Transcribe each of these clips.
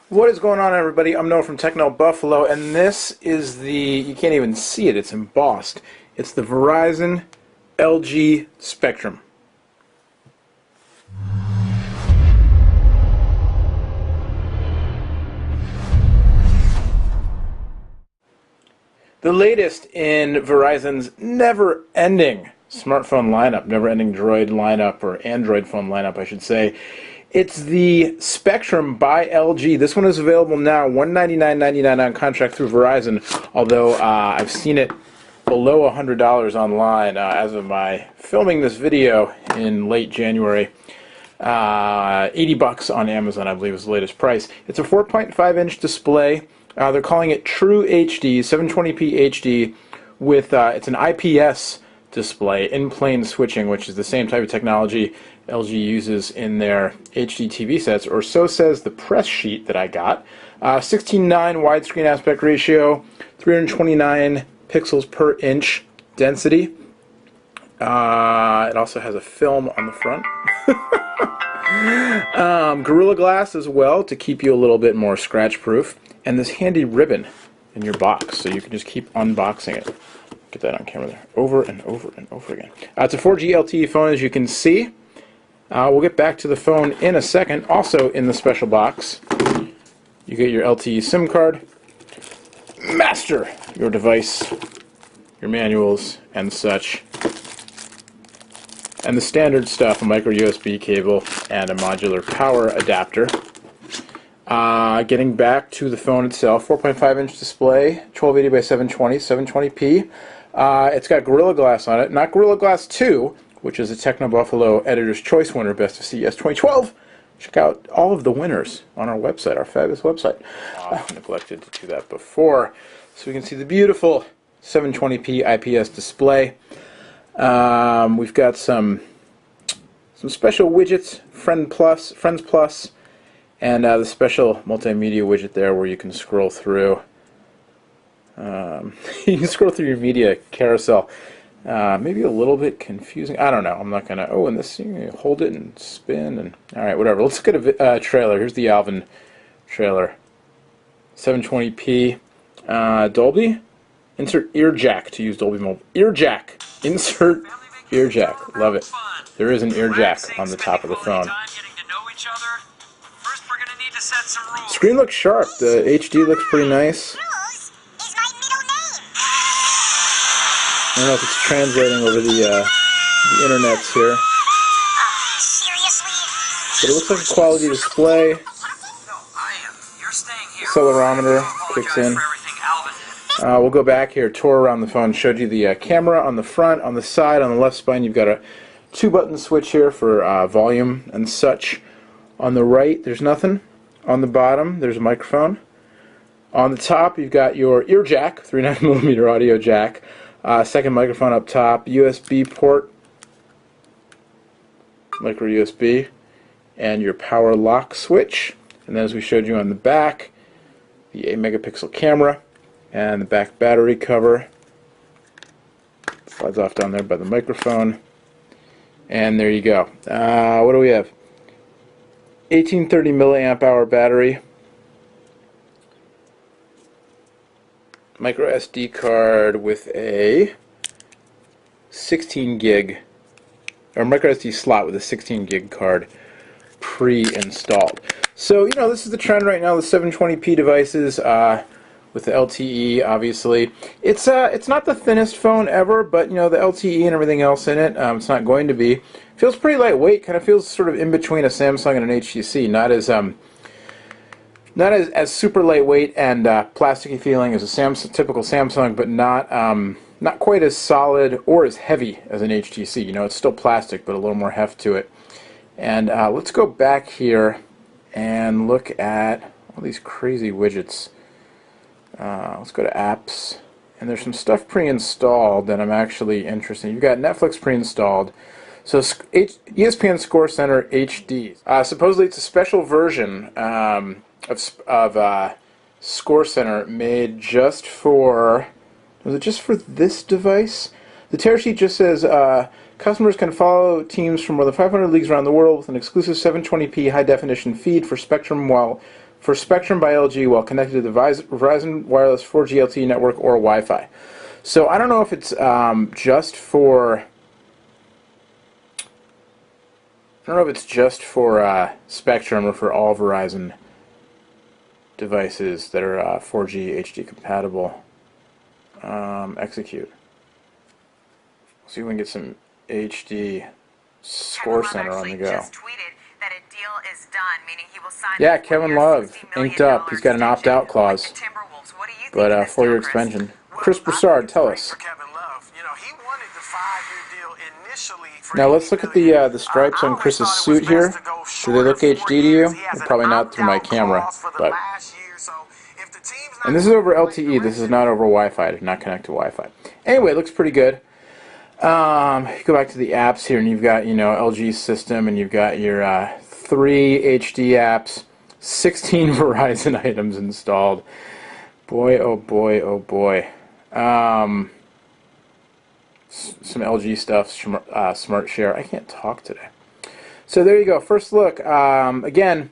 What is going on, everybody? I'm Noah from Techno Buffalo, and this is you can't even see it, it's embossed. It's the Verizon LG Spectrum. The latest in Verizon's never-ending smartphone lineup, never-ending Droid lineup, or Android phone lineup, I should say. It's the Spectrum by LG. This one is available now, $199.99 on contract through Verizon, although I've seen it below $100 online as of my filming this video in late January. 80 bucks on Amazon, I believe, is the latest price. It's a 4.5-inch display. They're calling it True HD, 720p HD, with it's an IPS display, in-plane switching, which is the same type of technology LG uses in their HD TV sets, or so says the press sheet that I got. 16:9 widescreen aspect ratio, 329 pixels per inch density. It also has a film on the front. Gorilla Glass as well to keep you a little bit more scratch proof, and this handy ribbon in your box so you can just keep unboxing it. Get that on camera there, over and over and over again. It's a 4G LTE phone, as you can see. We'll get back to the phone in a second. Also in the special box, you get your LTE SIM card, master your device, your manuals and such, and the standard stuff, a micro USB cable and a modular power adapter. Getting back to the phone itself, 4.5-inch display, 1280 by 720, 720p. It's got Gorilla Glass on it, not Gorilla Glass 2, which is a Techno Buffalo Editor's Choice winner, Best of CES 2012. Check out all of the winners on our website, our fabulous website. I've neglected to do that before. So we can see the beautiful 720p IPS display. We've got some special widgets, Friends Plus, and the special multimedia widget there where you can scroll through. You can scroll through your media carousel. Maybe a little bit confusing. I don't know. I'm not gonna. Oh, and this, you hold it and spin and all right, whatever. Let's look at a trailer. Here's the Alvin trailer. 720p, Dolby. Insert ear jack to use Dolby Mobile. Ear jack. Insert ear jack. Love it. There is an ear jack on the top of the phone. Screen looks sharp. The HD looks pretty nice. I don't know if it's translating over the internets here. But it looks like a quality display. Accelerometer kicks in. We'll go back here, tour around the phone, showed you the camera on the front, on the side, on the left spine. You've got a 2-button switch here for volume and such. On the right, there's nothing. On the bottom, there's a microphone. On the top, you've got your ear jack, 3.9mm audio jack. Second microphone up top, USB port, micro USB, and your power lock switch. And then, as we showed you on the back, the 8-megapixel camera and the back battery cover. Slides off down there by the microphone. And there you go. What do we have? 1830 milliamp hour battery. Micro SD card with a 16 gig, or micro SD slot with a 16 gig card pre-installed. So, you know, this is the trend right now, the 720p devices with the LTE, obviously. It's not the thinnest phone ever, but, you know, the LTE and everything else in it, it's not going to be. Feels pretty lightweight, kind of feels sort of in between a Samsung and an HTC, not as super lightweight and plasticky feeling as a typical Samsung, but not quite as solid or as heavy as an HTC. You know, it's still plastic, but a little more heft to it. And let's go back here and look at all these crazy widgets. Let's go to apps, and there's some stuff pre-installed that I'm actually interested in. You've got Netflix pre-installed. So ESPN Score Center HD. Supposedly it's a special version of Score Center made just for, was it just for this device? The tear sheet just says customers can follow teams from more than 500 leagues around the world with an exclusive 720p high definition feed for Spectrum while for Spectrum by LG while connected to the Verizon wireless 4G LTE network or Wi-Fi. So I don't know if it's just for Spectrum or for all Verizon devices that are 4G HD compatible. Execute. See if we can get some HD Score Center on the go. Just tweeted that a deal is done, meaning he will sign Yeah, Kevin Love inked up. He's got an opt-out clause, but 4-year extension. Chris Broussard, tell us. Now let's look at the stripes on Chris's suit here. Do they look HD to you? Well, probably not through my camera, but. And this is over LTE. This is not over Wi-Fi. It does not connect to Wi-Fi. Anyway, it looks pretty good. You go back to the apps here, and you've got LG's system, and you've got your 3 HD apps, 16 Verizon items installed. Boy, oh boy, oh boy. Some LG stuff, Smart Share. I can't talk today. So there you go. First look. Again,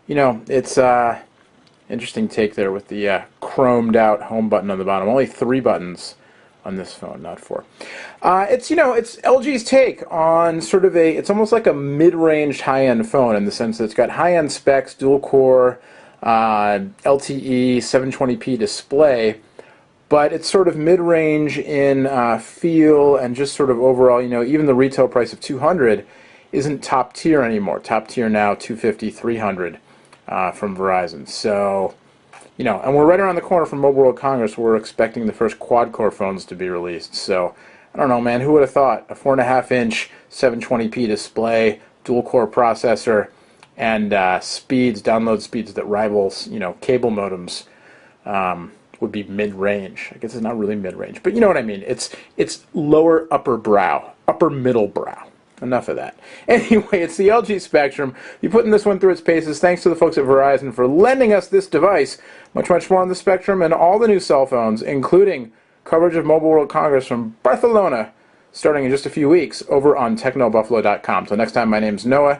it's interesting take there with the chromed out home button on the bottom. Only 3 buttons on this phone, not 4. It's LG's take on sort of it's almost like a mid-range high-end phone in the sense that it's got high-end specs, dual-core, LTE, 720p display, but it's sort of mid-range in feel and just sort of overall, even the retail price of $200 isn't top tier anymore. Top tier now, $250, $300 from Verizon. So, and we're right around the corner from Mobile World Congress. We're expecting the first quad-core phones to be released. So, I don't know, man. Who would have thought a 4.5-inch 720p display, dual-core processor, and download speeds that rivals, cable modems would be mid-range. I guess it's not really mid-range, but you know what I mean. It's lower upper middle brow. Enough of that. Anyway, it's the LG Spectrum. You're putting this one through its paces. Thanks to the folks at Verizon for lending us this device. Much, much more on the Spectrum and all the new cell phones, including coverage of Mobile World Congress from Barcelona, starting in just a few weeks, over on technobuffalo.com. So next time, my name's Noah.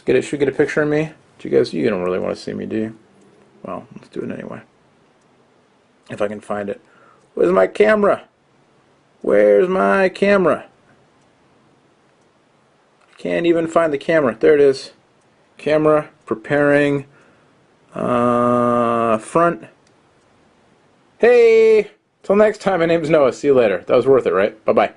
Should we get a picture of me? You don't really want to see me, do you? Well, let's do it anyway. If I can find it. Where's my camera? Where's my camera? Can't even find the camera. There it is. Camera, preparing, front. Hey! Till next time, my name's Noah. See you later. That was worth it, right? Bye-bye.